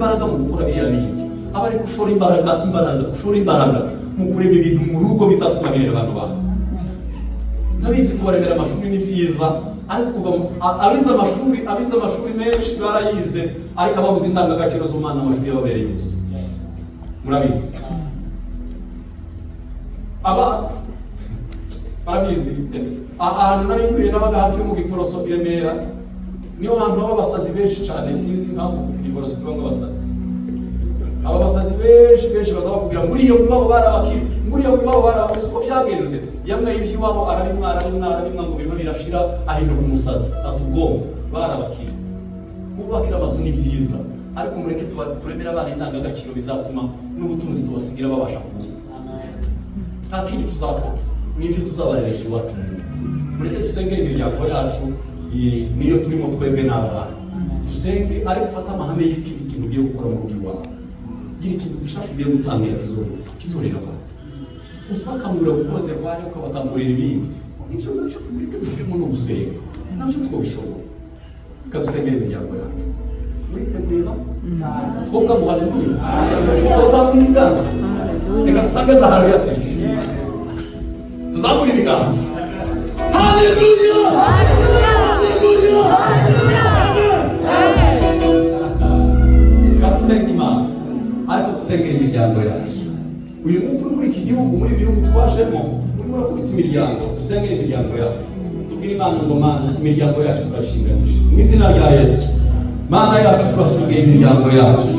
imbaraga mu gukora biriya bindi, aba ari gushora imbaraga mu kureba ibintu mu rugo bizatuma birera abantu bantu. Ndabizi kubaremera amashuri ni byiza, ariko kuva abize amashuri menshi barayize, ariko ababuze indangagaciro z'umwana amashuri yababereye ubusa. Murabizi barabizi. Ahantu nari nkwiye nabaga hafi mu Giporoso i Remera, niho hantu haba abasazi benshi cyane. Sinzi impamvu Giporoso kubanga abasazi. Aba basazi benshi baza bakubwira muri iyo mibabo barabakira, muri iyo mibabo barababuze uko byagenze. Yamwe y'iby'iwabo arabimwara ngo birimo birashira, ahinduka umusazi. Atubwongo barabakira. Kubakira amazu ni byiza, ariko mureke turemera abana indangagaciro bizatuma n'ubutunzi tubasigira babasha kugira. Nta kindi tuzakora, n'ibyo tuzabareresha iwacu. Mureke dusengere imiryango yacu, niyo turimo twebwe n'abana. Dusenge ari gufata amahame y'ikindi kintu ugiye gukora mu rugo iwawe. Gira ikintu gishasha ugiye gutangira kizorera abantu. Uzabakangurira gukora devoir, ukabakangurira ibindi. Ibyo turimo no gusenga, nabyo twabishobora. Dusengere imiryango yacu. Muritegura? Twebwe mu haleluya. Tuzamura ibiganza. Reka tutangeze haleluya senshi. Tuzamura ibiganza. Haleluya! Haleluya! Haleluya! Gasenga Imana, ariko dusengera imiryango yacu. Uyu mukuru muri iki gihugu, muri bihugu twajemo, urimo urakubita imiryango. Dusengera imiryango yacu. Tubwire Imana ngo Mana, imiryango yacu turashinganisha mu izina rya Yesu. Mana yacu turasengera imiryango yacu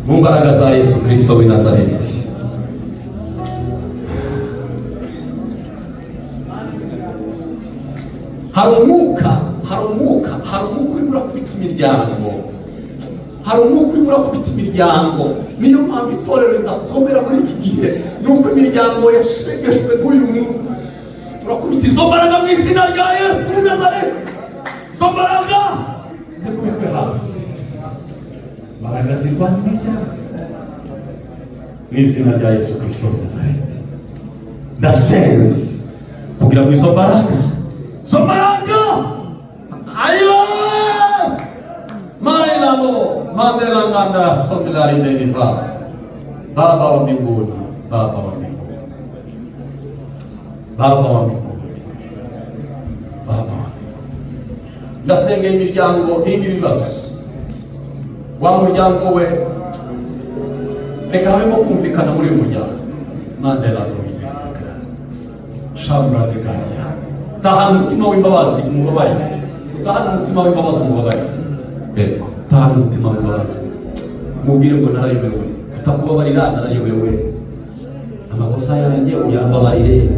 mu mbaraga za Yesu Kristo w'i Nazareti. Hari umwuka urimo urakubita imiryango. Niyo mpamvu itorero ridakomera muri iki gihe, nuko imiryango yashegeshwe n'uyu mwuka. Turakubita izo mbaraga mu izina rya Yesu w'i Nazareti. Izo mbaraga zikubitwe hasi. Mbaraga zirwanya imiryango mu izina rya Yesu Kristo w'i Nazareti. Ndasenze kugira ngo izo mbaraga ayo mailamo mandela nganda sondilari ndenifa. Baba wa mbinguni, ndasengera imiryango irimo ibibazo. Wa muryango we, reka habemo kumvikana muri uyu muryango. Mandela domineka shamura de garia. Tahana umutima w'imbabazi umubabarire. Tahana umutima w'imbabazi umubabarire. Tahana umutima w'imbabazi. Mubwire ngo narayobewe. Utakubabarira narayobewe. Amakosa yanjye uyambabarire.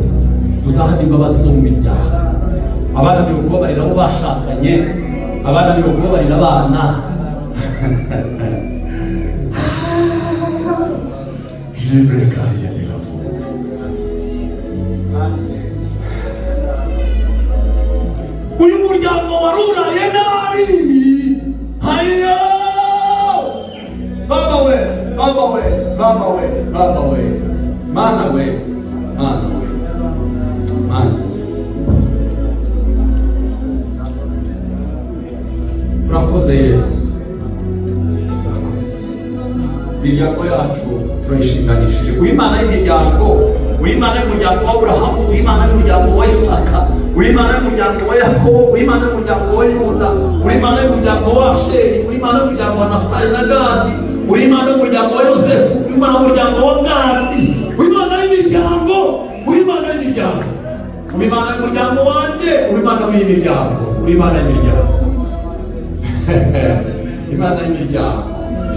Tutahana imbabazi zo mu miryango. Abana niyo kubabarira abo bashakanye. Abana niyo kubabarira abana. Libre caria de la fuga. Uyu muryango waruraye nabi. Hayo! Baba we. Mana we. Urakoze Yesu. Imiryango yacu turayishinganishije. Uri Imana y'imiryango, uri Imana y'umuryango wa Aburahamu, uri Imana y'umuryango wa Isaka, uri Imana y'umuryango wa Yakobo, uri Imana y'umuryango wa Yuda, uri Imana y'umuryango wa Asheri, uri Imana y'umuryango wa Nafutali na Gadi, uri Imana y'umuryango wa Yosefu, uri Imana y'umuryango wa Gadi, uri Imana y'imiryango, uri Imana y'imiryango, uri Imana y'umuryango wanjye, uri Imana y'imiryango, uri Imana y'imiryango. Imana y'imiryango,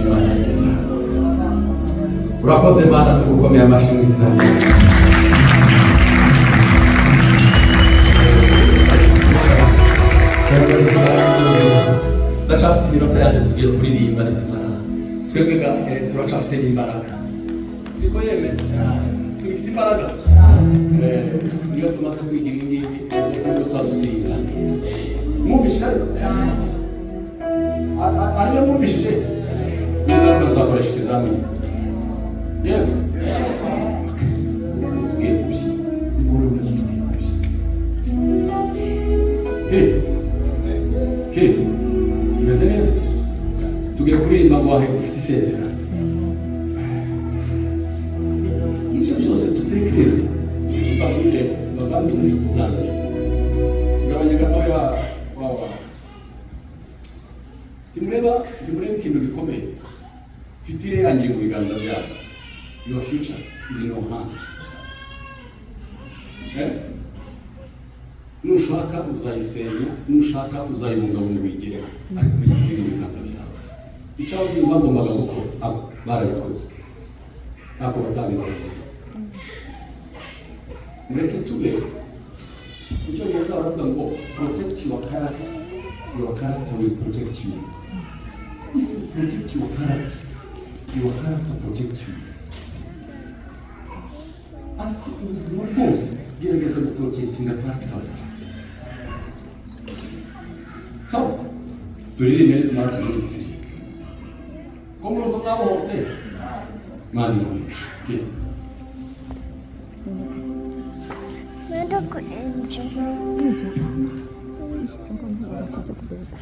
Imana y'imiryango. Urakoze Mana, tugukomeye amashyi mu izina ryawe. Ndacafite iminota yanjye tugiye kuririmba nitumara. Twebwe turacafite n'imbaraga. Siko yeme? Tugifite imbaraga. Niyo tumaze kwiga ibi ngibi, nibwo twadusinda neza. Mwumvishije? Ariyo mwumvishije? Niba tuzakoresha ikizamini. Yewe? Tugiye kubishyira. Nguru tugiye kubishyira. Okay. umeze neza tugiye kuririmba ngo wahe ufite isezerano ibyo byose dutekereze babwire babandi inshuti zanjye gabanya gatoya wawa ntimureba ikintu gikomeye mfite ireyangiye mu biganza byabo your future is in your hand nushaka uzayisenya nushaka uzayibungabunga uyigereho ariko umenya ko iri mu biganza byawe icyo ababyeyi bagombaga gukora barabikoze ntabwo batangiza ubuzima mureke tube icyo neza baravuga ngo protect your character will protect you. If you protect your character protect you. Ariko ubuzima bwose gerageza guprotekinga character zawe. Sawa turirimbe tumara tujurigise ko murumva mwabohotse mani okay. Nenda kuenje. Nje. Chunga mzee kuja kubeba.